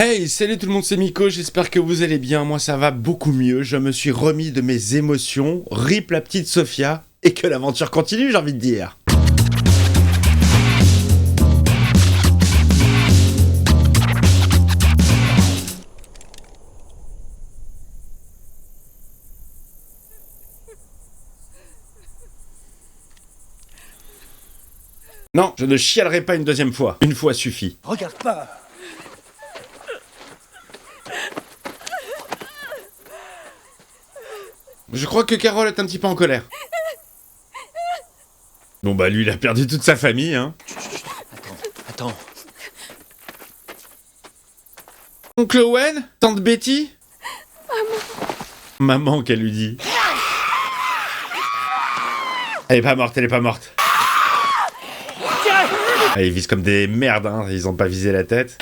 Hey, salut tout le monde, c'est Miko, j'espère que vous allez bien, moi ça va beaucoup mieux, je me suis remis de mes émotions, rip la petite Sophia, et que l'aventure continue j'ai envie de dire. Non, je ne chialerai pas une deuxième fois, une fois suffit. Regarde pas. Je crois que Carole est un petit peu en colère. Bon bah lui il a perdu toute sa famille, hein. Attends. Oncle Owen? Tante Betty? Maman qu'elle lui dit. Elle est pas morte. Ah, ils visent comme des merdes, hein. Ils ont pas visé la tête.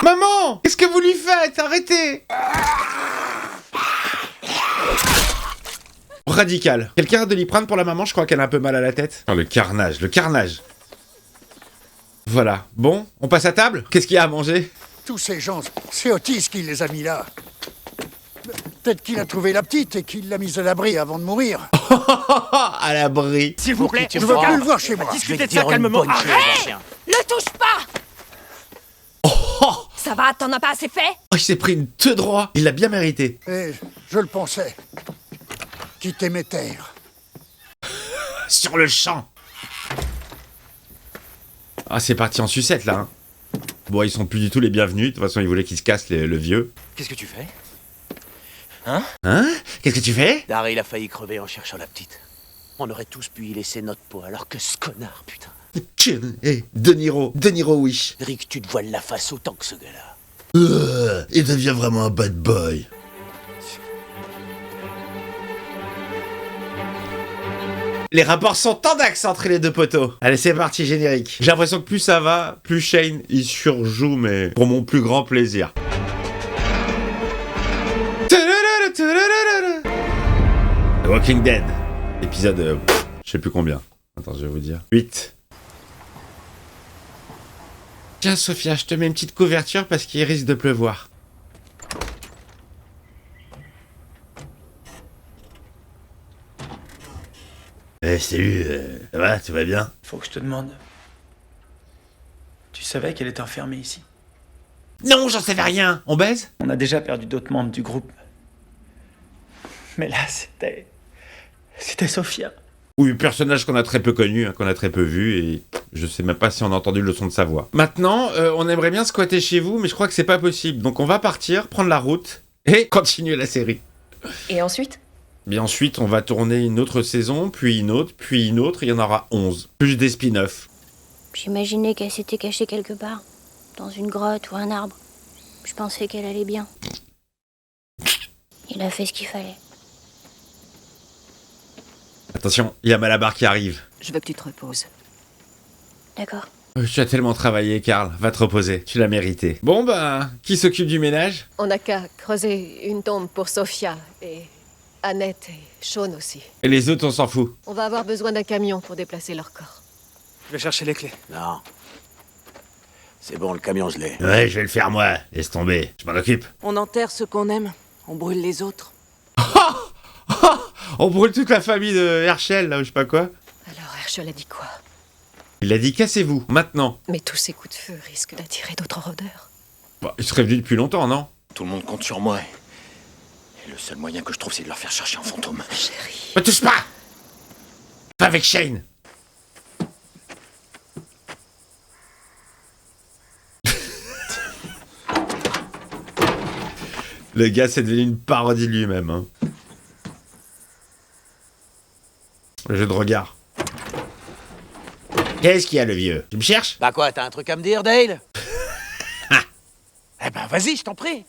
Maman! Qu'est-ce que vous lui faites? Arrêtez! Radical. Quelqu'un a de Doliprane pour la maman? Je crois qu'elle a un peu mal à la tête. Oh, le carnage. Voilà. Bon, on passe à table? Qu'est-ce qu'il y a à manger? Tous ces gens, c'est Otis qui les a mis là. Peut-être qu'il a trouvé la petite et qu'il l'a mise à l'abri avant de mourir. À l'abri. S'il vous plaît, Je veux plus le voir chez moi. discutez de ça calmement. Hé! Le touche pas! Ça va, t'en as pas assez fait? Oh, il s'est pris une teut droit. Il l'a bien mérité. Et je le pensais. Quitter mes terres. Sur le champ. Ah, c'est parti en sucette, là. Hein. Bon, ils sont plus du tout les bienvenus. De toute façon, ils voulaient qu'ils se cassent, le vieux. Qu'est-ce que tu fais? Hein? Qu'est-ce que tu fais? Daryl a failli crever en cherchant la petite. On aurait tous pu y laisser notre peau, alors que ce connard, putain. Eh, De Niro wish. Rick, tu te voiles la face autant que ce gars-là. Il devient vraiment un bad boy. Les rapports sont tendax entre les deux poteaux. Allez, c'est parti, générique. J'ai l'impression que plus ça va, plus Shane il surjoue, mais pour mon plus grand plaisir. The Walking Dead. Épisode... je sais plus combien. Attends, je vais vous dire. 8. Tiens, Sophia, je te mets une petite couverture parce qu'il risque de pleuvoir. Salut, ça va, tout va bien? Faut que je te demande. Tu savais qu'elle était enfermée ici? Non, j'en savais rien. On baise? On a déjà perdu d'autres membres du groupe. Mais là, c'était Sophia. Oui, personnage qu'on a très peu connu, hein, qu'on a très peu vu, et je sais même pas si on a entendu le son de sa voix. Maintenant, on aimerait bien squatter chez vous, mais je crois que c'est pas possible. Donc on va partir, prendre la route, et continuer la série. Et ensuite? Bien ensuite, on va tourner une autre saison, puis une autre, il y en aura 11. Plus des spin-offs. J'imaginais qu'elle s'était cachée quelque part, dans une grotte ou un arbre. Je pensais qu'elle allait bien. Il a fait ce qu'il fallait. Attention, il y a Malabar qui arrive. Je veux que tu te reposes. D'accord. Tu as tellement travaillé, Karl. Va te reposer, tu l'as mérité. Bon bah, qui s'occupe du ménage? On n'a qu'à creuser une tombe pour Sophia et Annette et Sean aussi. Et les autres, on s'en fout. On va avoir besoin d'un camion pour déplacer leur corps. Je vais chercher les clés. Non. C'est bon, le camion, je l'ai. Ouais, je vais le faire moi. Laisse tomber, je m'en occupe. On enterre ceux qu'on aime, on brûle les autres. On brûle toute la famille de Herschel, là, ou je sais pas quoi. Alors Herschel a dit quoi? Il a dit cassez-vous, maintenant. Mais tous ces coups de feu risquent d'attirer d'autres rôdeurs. Bah, il serait venu depuis longtemps, non? Tout le monde compte sur moi. Et le seul moyen que je trouve, c'est de leur faire chercher un fantôme. Chérie. Me touche pas! Pas avec Shane! Le gars, c'est devenu une parodie de lui-même, hein. Le jeu de regard. Qu'est-ce qu'il y a, le vieux? Tu me cherches? Bah quoi, t'as un truc à me dire, Dale? Eh ben, vas-y, je t'en prie.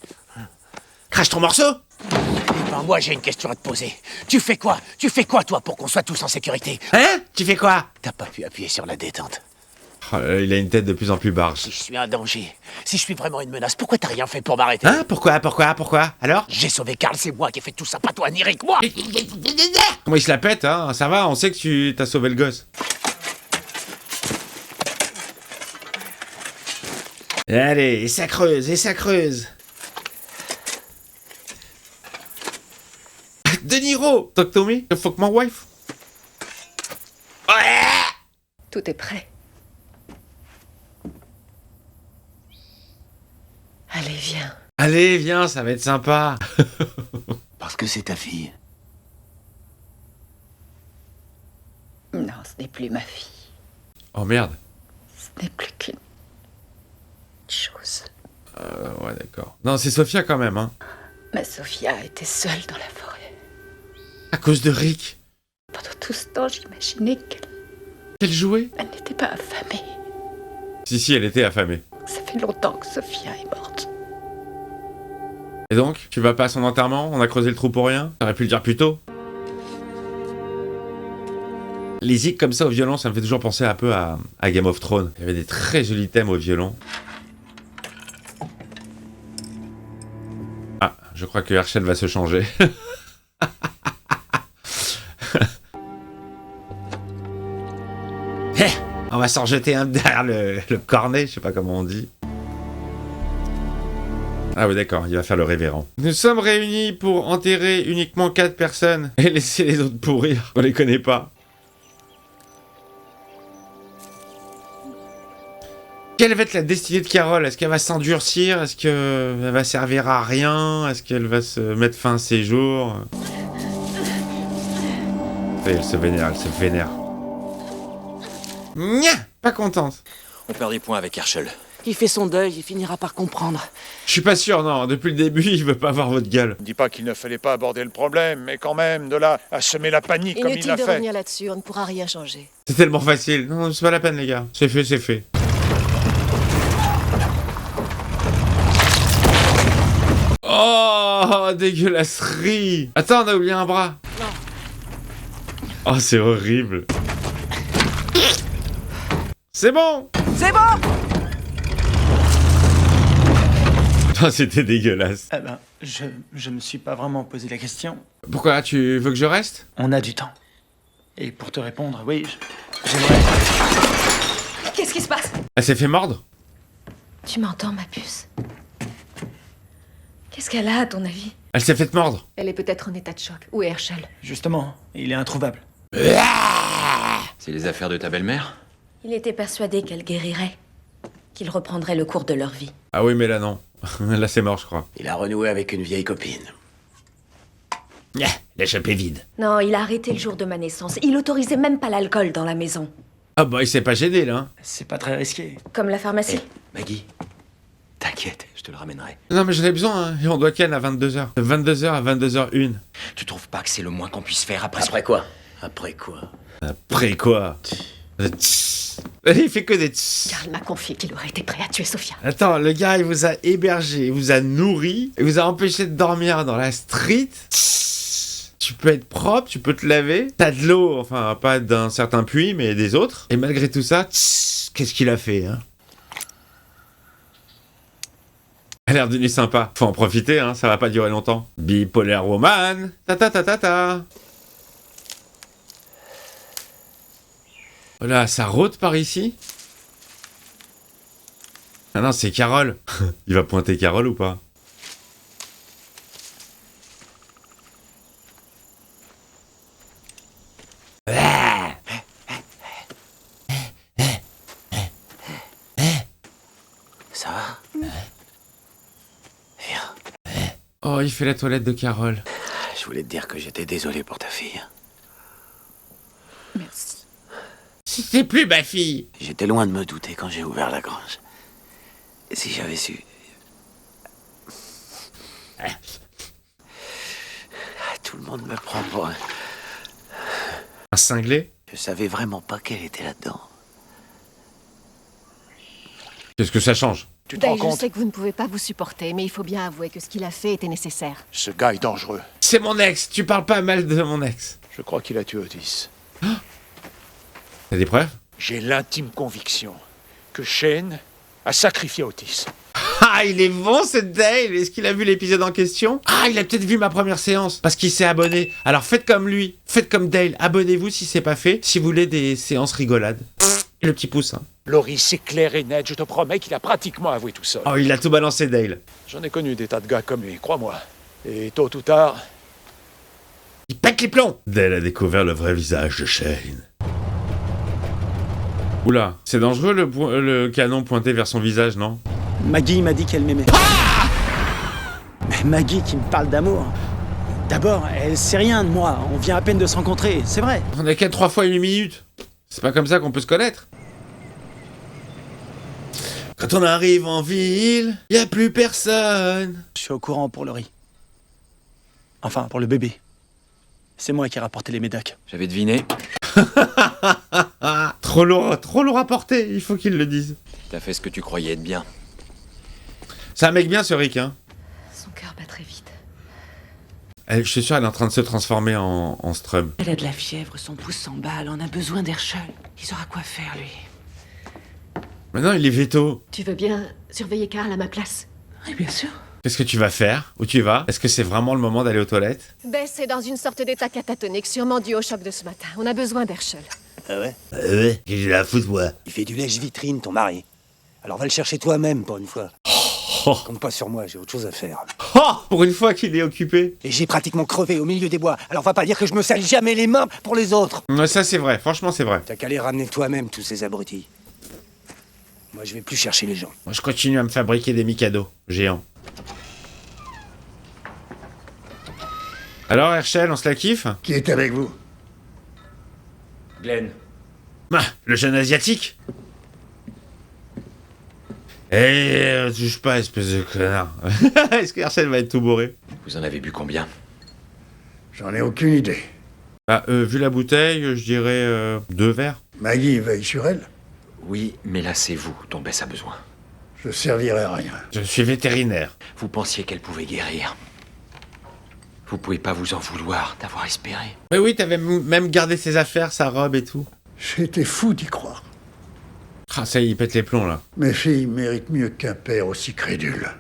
Crache ton morceau! Eh ben, moi, j'ai une question à te poser. Tu fais quoi? Tu fais quoi, toi, pour qu'on soit tous en sécurité? Hein? Tu fais quoi? T'as pas pu appuyer sur la détente. Oh, il a une tête de plus en plus barge. Si je suis un danger, si je suis vraiment une menace, pourquoi t'as rien fait pour m'arrêter? Hein? Pourquoi? Alors? J'ai sauvé Karl, c'est moi qui ai fait tout ça, pas toi, ni Rick, moi! Comment il se la pète, hein? Ça va, on sait que tu t'as sauvé le gosse. Allez, et ça creuse, et ça creuse. De Niro, talk to me, fuck my wife. Tout est prêt. Allez, viens. Allez, viens, ça va être sympa. Parce que c'est ta fille. Non, ce n'est plus ma fille. Oh merde. Ce n'est plus qu'une chose. Ouais, d'accord. Non, c'est Sophia quand même, hein. Ma Sophia était seule dans la forêt. À cause de Rick. Pendant tout ce temps, j'imaginais Qu'elle jouait? qu'elle n'était pas affamée. Si, elle était affamée. Ça fait longtemps que Sophia est morte. Et donc, tu vas pas à son enterrement? On a creusé le trou pour rien? T'aurais pu le dire plus tôt. Les zigs comme ça au violon, ça me fait toujours penser un peu à Game of Thrones. Il y avait des très jolis thèmes au violon. Ah, je crois que Herschel va se changer. On va s'en jeter un derrière le cornet, je sais pas comment on dit. Ah oui d'accord, il va faire le révérend. Nous sommes réunis pour enterrer uniquement 4 personnes et laisser les autres pourrir. On les connaît pas. Quelle va être la destinée de Carole? Est-ce qu'elle va s'endurcir? Est-ce qu'elle va servir à rien? Est-ce qu'elle va se mettre fin à ses jours? Et elle se vénère. Nya, pas contente. On perd des points avec Herschel. Il fait son deuil, il finira par comprendre. Je suis pas sûr, non. Depuis le début, il veut pas voir votre gueule. Ne dis pas qu'il ne fallait pas aborder le problème, mais quand même, de là à semer la panique comme il Inutile l'a de fait. revenir là-dessus, on ne pourra rien changer. C'est tellement facile. Non, c'est pas la peine, les gars. C'est fait, c'est fait. Oh, dégueulasserie. Attends, on a oublié un bras. Oh, c'est horrible. C'est bon. C'est bon! Oh, c'était dégueulasse. Eh ben, je me suis pas vraiment posé la question. Pourquoi? Tu veux que je reste? On a du temps. Et pour te répondre, oui, j'aimerais... Qu'est-ce qui se passe? Elle s'est fait mordre? Tu m'entends, ma puce? Qu'est-ce qu'elle a, à ton avis? Elle s'est fait mordre. Elle est peut-être en état de choc. Où est Herschel? Justement, il est introuvable. C'est les affaires de ta belle-mère? Il était persuadé qu'elle guérirait, qu'ils reprendraient le cours de leur vie. Ah oui, mais là, non. Là, c'est mort, je crois. Il a renoué avec une vieille copine. L'échappée vide. Non, il a arrêté le jour de ma naissance. Il autorisait même pas l'alcool dans la maison. Ah bah, il s'est pas gêné, là. C'est pas très risqué. Comme la pharmacie. Maggie, t'inquiète, je te le ramènerai. Non, mais j'en ai besoin, hein. Et on doit ken à 22h. De 22h à 22h01. Tu trouves pas que c'est le moins qu'on puisse faire après Après quoi? Après quoi? Après quoi? Il fait que des tss. Karl m'a confié qu'il aurait été prêt à tuer Sophia. Attends, le gars, il vous a hébergé, il vous a nourri, il vous a empêché de dormir dans la street. Tu peux être propre, tu peux te laver. T'as de l'eau, enfin, pas d'un certain puits, mais des autres. Et malgré tout ça, qu'est-ce qu'il a fait, hein? Elle a l'air d'une nuit sympa. Faut en profiter, hein, ça va pas durer longtemps. Bipolaire woman. Ta ta ta ta ta. Voilà, ça rôde par ici. Ah non, c'est Carole. Il va pointer Carole ou pas? Ça va? Viens. Oh, il fait la toilette de Carole. Je voulais te dire que j'étais désolé pour ta fille. Merci. C'était plus ma fille. J'étais loin de me douter quand j'ai ouvert la grange. Et si j'avais su... Tout le monde me prend pour un... Un cinglé? Je savais vraiment pas qu'elle était là-dedans. Qu'est-ce que ça change? Tu te rends Dave, je compte? sais que vous ne pouvez pas vous supporter, mais il faut bien avouer que ce qu'il a fait était nécessaire. Ce gars est dangereux. C'est mon ex, tu parles pas mal de mon ex. Je crois qu'il a tué Otis. T'as des preuves? J'ai l'intime conviction que Shane a sacrifié Otis. Ah, il est bon ce Dale. Est-ce qu'il a vu l'épisode en question? Ah, il a peut-être vu ma première séance parce qu'il s'est abonné. Alors faites comme lui, faites comme Dale. Abonnez-vous si c'est pas fait, si vous voulez des séances rigolades. Et le petit pouce, hein. Laurie, c'est clair et net, je te promets qu'il a pratiquement avoué tout seul. Oh, il a tout balancé, Dale. J'en ai connu des tas de gars comme lui, crois-moi. Et tôt ou tard... Il pète les plombs. Dale a découvert le vrai visage de Shane. Oula, c'est dangereux le canon pointé vers son visage, non? Maggie m'a dit qu'elle m'aimait. Mais Maggie qui me parle d'amour. D'abord, elle sait rien de moi. On vient à peine de se rencontrer, c'est vrai. On a qu'à 3 fois 8 minutes. C'est pas comme ça qu'on peut se connaître. Quand on arrive en ville, y a plus personne. Je suis au courant pour Laurie. Enfin, pour le bébé. C'est moi qui ai rapporté les médocs. J'avais deviné. Trop lourd à porter, il faut qu'il le dise. T'as fait ce que tu croyais être bien. C'est un mec bien ce Rick, hein. Son cœur bat très vite. Je suis sûr, elle est en train de se transformer en Strum. Elle a de la fièvre, son pouce s'emballe, on a besoin d'Herschel. Il saura quoi faire, lui. Maintenant, il est veto. Tu veux bien surveiller Karl à ma place? Oui, bien sûr. Qu'est-ce que tu vas faire? Où tu vas? Est-ce que c'est vraiment le moment d'aller aux toilettes? Bess est dans une sorte d'état catatonique, sûrement dû au choc de ce matin. On a besoin d'Herschel. Ah ouais? Ouais, j'ai la foutre, moi. Il fait du lèche-vitrine, ton mari. Alors va le chercher toi-même, pour une fois. Oh. Compte pas sur moi, j'ai autre chose à faire. Oh, pour une fois qu'il est occupé. Et j'ai pratiquement crevé au milieu des bois. Alors va pas dire que je me salis jamais les mains pour les autres. Ouais, ça c'est vrai, franchement c'est vrai. T'as qu'à les ramener toi-même, tous ces abrutis. Moi, je vais plus chercher les gens. Moi, je continue à me fabriquer des Mikado géants. Alors, Herschel, on se la kiffe? Qui est avec vous? Glenn. Ah, le jeune asiatique. Eh, touche pas, espèce de connard. Est-ce que Herschel va être tout bourré? Vous en avez bu combien? J'en ai aucune idée. Ah, vu la bouteille, je dirais 2 verres. Maggie veille sur elle. Oui, mais là c'est vous dont Bess a besoin. Je servirai à rien. Je suis vétérinaire. Vous pensiez qu'elle pouvait guérir. Vous pouvez pas vous en vouloir d'avoir espéré. Mais oui, t'avais même gardé ses affaires, sa robe et tout. J'étais fou d'y croire. Ah, ça y est, il pète les plombs, là. Mes filles méritent mieux qu'un père aussi crédule.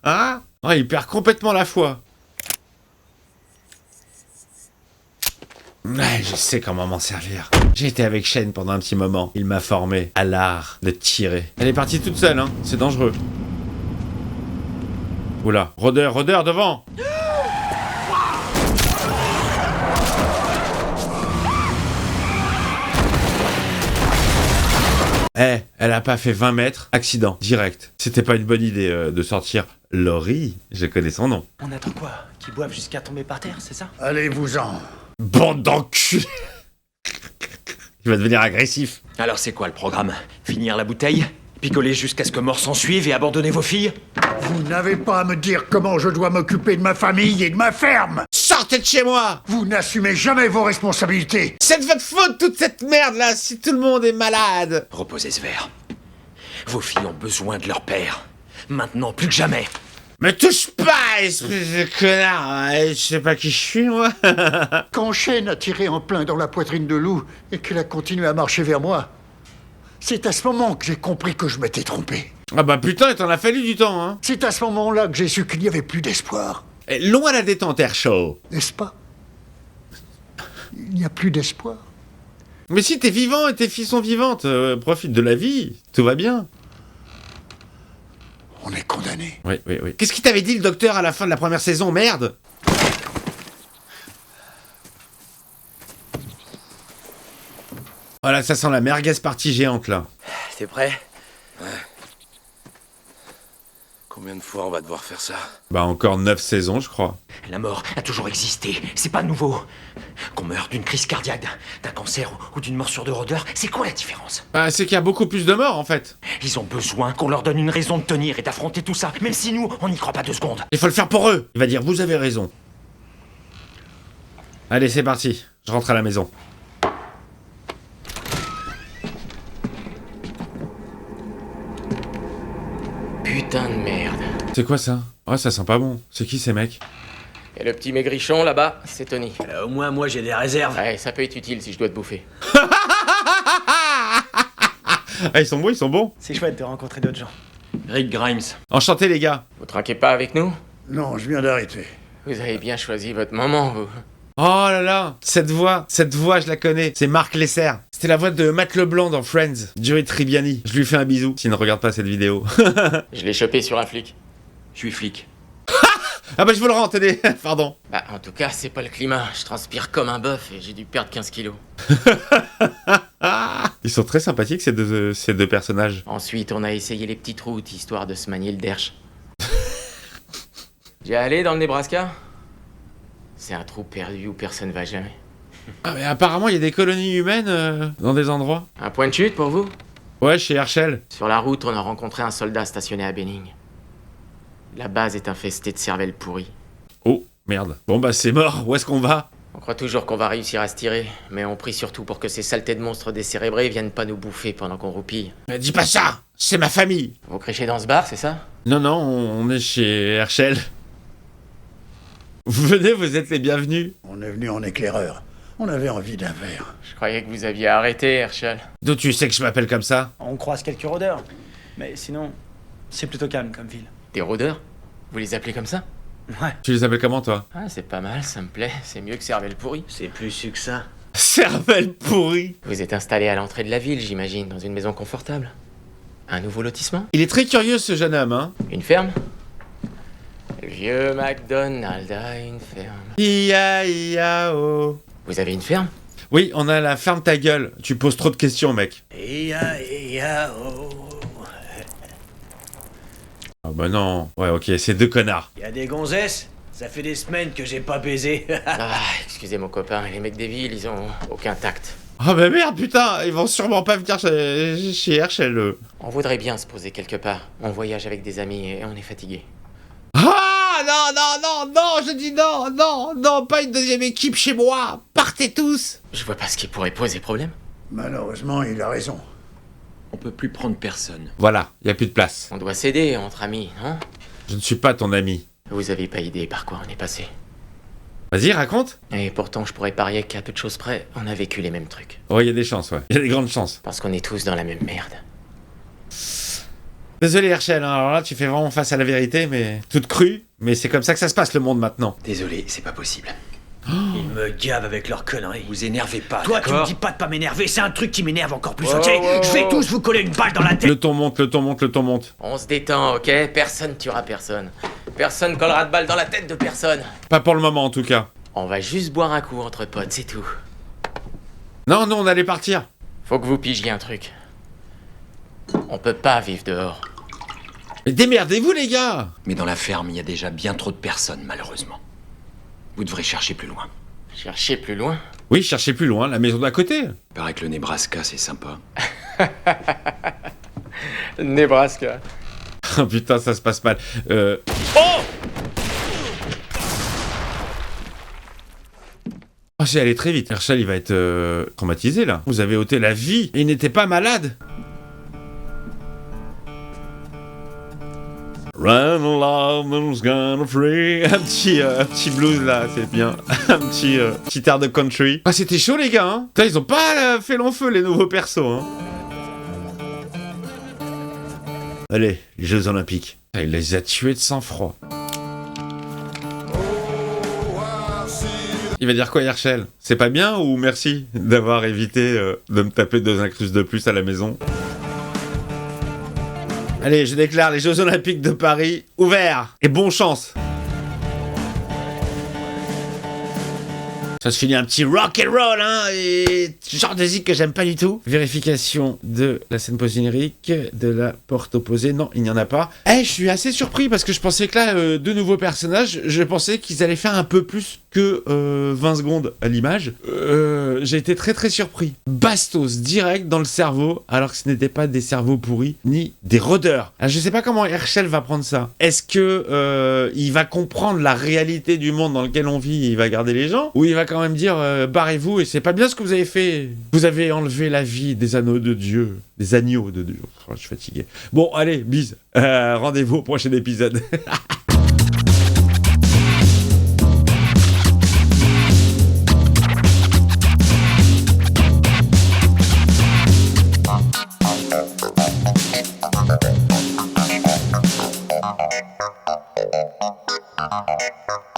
Ah, il perd complètement la foi. Ouais, je sais comment m'en servir. J'ai été avec Shane pendant un petit moment. Il m'a formé à l'art de tirer. Elle est partie toute seule, hein. C'est dangereux. Oula, rôdeur devant. Eh, elle a pas fait 20 mètres, accident, direct. C'était pas une bonne idée de sortir Laurie, je connais son nom. On attend quoi? Qu'ils boivent jusqu'à tomber par terre, c'est ça? Allez-vous-en. Bande d'enculés. Il va devenir agressif. Alors c'est quoi le programme? Finir la bouteille? Picoler jusqu'à ce que mort s'en suive et abandonner vos filles? Vous n'avez pas à me dire comment je dois m'occuper de ma famille et de ma ferme. Sortez de chez moi! Vous n'assumez jamais vos responsabilités. C'est de votre faute, toute cette merde-là, si tout le monde est malade. Reposez ce verre. Vos filles ont besoin de leur père. Maintenant, plus que jamais. Me touche pas, espèce de connard. Je sais pas qui je suis, moi. Quand Shane a tiré en plein dans la poitrine de Lou et qu'elle a continué à marcher vers moi, c'est à ce moment que j'ai compris que je m'étais trompé. Ah bah putain, il t'en a fallu du temps, hein. C'est à ce moment-là que j'ai su qu'il n'y avait plus d'espoir. Long à la détente, Air Show. N'est-ce pas? Il n'y a plus d'espoir. Mais si t'es vivant et tes filles sont vivantes, profite de la vie, tout va bien. On est condamné. Oui. Qu'est-ce qu'il t'avait dit le docteur à la fin de la première saison, merde? Voilà, ça sent la merguez partie géante, là. T'es prêt? Ouais. Combien de fois on va devoir faire ça? Bah encore 9 saisons, je crois. La mort a toujours existé, c'est pas nouveau. Qu'on meurt d'une crise cardiaque, d'un cancer ou d'une morsure de rôdeur, c'est quoi la différence? Bah c'est qu'il y a beaucoup plus de morts, en fait. Ils ont besoin qu'on leur donne une raison de tenir et d'affronter tout ça, même si nous, on n'y croit pas 2 secondes. Il faut le faire pour eux. Il va dire, vous avez raison. Allez, c'est parti. Je rentre à la maison. Putain de merde. C'est quoi ça? Oh, ça sent pas bon. C'est qui ces mecs? Et le petit maigrichon là-bas, c'est Tony. Au moins, moi, j'ai des réserves. Ouais, ça peut être utile si je dois te bouffer. Ah, ils sont bons. C'est chouette de rencontrer d'autres gens. Rick Grimes. Enchanté, les gars. Vous traquez pas avec nous? Non, je viens d'arrêter. Vous avez bien choisi votre moment, vous. Oh là là, cette voix, je la connais. C'est Marc Lesser. C'était la voix de Matt Leblanc dans Friends, Joey Tribbiani. Je lui fais un bisou s'il ne regarde pas cette vidéo. Je l'ai chopé sur un flic. Je suis flic. Ah bah je vous le rends, tenez, pardon. Bah, en tout cas, c'est pas le climat. Je transpire comme un bœuf et j'ai dû perdre 15 kilos. Ils sont très sympathiques ces deux personnages. Ensuite, on a essayé les petites routes, histoire de se manier le derche. Déjà allé dans le Nebraska? C'est un trou perdu où personne va jamais. Ah mais apparemment il y a des colonies humaines dans des endroits. Un point de chute pour vous? Ouais, chez Herschel. Sur la route, on a rencontré un soldat stationné à Benning. La base est infestée de cervelles pourries. Oh, merde. Bon bah c'est mort, où est-ce qu'on va? On croit toujours qu'on va réussir à se tirer, mais on prie surtout pour que ces saletés de monstres décérébrés viennent pas nous bouffer pendant qu'on roupille. Mais dis pas ça, c'est ma famille. Vous crichez dans ce bar, c'est ça? Non, on est chez Herschel. Vous venez, vous êtes les bienvenus. On est venu en éclaireur. On avait envie d'un verre. Je croyais que vous aviez arrêté, Herschel. D'où tu sais que je m'appelle comme ça? On croise quelques rôdeurs. Mais sinon, c'est plutôt calme comme ville. Des rôdeurs? Vous les appelez comme ça? Ouais. Tu les appelles comment, toi? Ah, c'est pas mal, ça me plaît. C'est mieux que cervelle pourrie. C'est plus su que ça. Cervelle pourrie. Vous êtes installé à l'entrée de la ville, j'imagine, dans une maison confortable. Un nouveau lotissement? Il est très curieux, ce jeune homme, hein? Une ferme? Le vieux McDonald a une ferme. Ia-ia-o. Vous avez une ferme? Oui, on a la ferme ta gueule. Tu poses trop de questions, mec. Ah bah non. Ouais, ok, c'est deux connards. Y a des gonzesses? Ça fait des semaines que j'ai pas baisé. Ah, excusez mon copain, les mecs des villes, ils ont aucun tact. Oh bah merde, putain, ils vont sûrement pas venir chez Herschel, eux. On voudrait bien se poser quelque part. On voyage avec des amis et on est fatigué. Ah non, je dis non, pas une deuxième équipe chez moi. Partez tous. Je vois pas ce qui pourrait poser problème. Malheureusement, il a raison. On peut plus prendre personne. Voilà, y a plus de place. On doit s'aider entre amis, hein? Je ne suis pas ton ami. Vous avez pas idée par quoi on est passé. Vas-y, raconte. Et pourtant, je pourrais parier qu'à peu de choses près, on a vécu les mêmes trucs. Ouais, y a des chances, ouais. Y a des grandes chances. Parce qu'on est tous dans la même merde. Désolé, Herschel, hein, alors là, tu fais vraiment face à la vérité, mais toute crue. Mais c'est comme ça que ça se passe, le monde, maintenant. Désolé, c'est pas possible. Ils me gavent avec leurs conneries. Vous énervez pas, Toi, tu me d'accord? dis pas de pas m'énerver, c'est un truc qui m'énerve encore plus, ok? Je vais tous vous coller une balle dans la tête. Le ton monte. On se détend, ok? Personne tuera personne. Personne collera de balle dans la tête de personne. Pas pour le moment, en tout cas. On va juste boire un coup entre potes, c'est tout. Non, on allait partir. Faut que vous pigiez un truc. On peut pas vivre dehors. Mais démerdez-vous, les gars. Mais dans la ferme, il y a déjà bien trop de personnes, malheureusement. Vous devrez chercher plus loin. Chercher plus loin? Oui, cherchez plus loin, la maison d'à côté. Paraît que le Nebraska, c'est sympa. Nebraska. Oh putain, ça se passe mal. Oh! Oh, c'est allé très vite. Herschel, il va être traumatisé, là. Vous avez ôté la vie et il n'était pas malade. Run along, gonna free. Un petit blues, là, c'est bien. Un petit air de country. Ah, c'était chaud, les gars, hein. Putain, ils ont pas fait long feu, les nouveaux persos, hein. Allez, les Jeux Olympiques. Ah, il les a tués de sang-froid. Il va dire quoi, Herschel? C'est pas bien ou merci d'avoir évité de me taper 2 incrustes de plus à la maison? Allez, je déclare les Jeux Olympiques de Paris ouverts. Et bonne chance. Ça se finit un petit rock and roll, hein, et genre de zik que j'aime pas du tout. Vérification de la scène post-générique, de la porte opposée. Non, il n'y en a pas. Je suis assez surpris parce que je pensais que là, 2 nouveaux personnages, je pensais qu'ils allaient faire un peu plus que 20 secondes à l'image. J'ai été très très surpris. Bastos direct dans le cerveau, alors que ce n'était pas des cerveaux pourris, ni des rôdeurs. Alors, je sais pas comment Herschel va prendre ça. Est-ce que il va comprendre la réalité du monde dans lequel on vit et il va garder les gens? Ou il va quand même dire barrez-vous et c'est pas bien ce que vous avez fait. Vous avez enlevé la vie des anneaux de Dieu. Des agneaux de Dieu. Oh, je suis fatigué. Bon, allez, bise. Rendez-vous au prochain épisode. Thank you.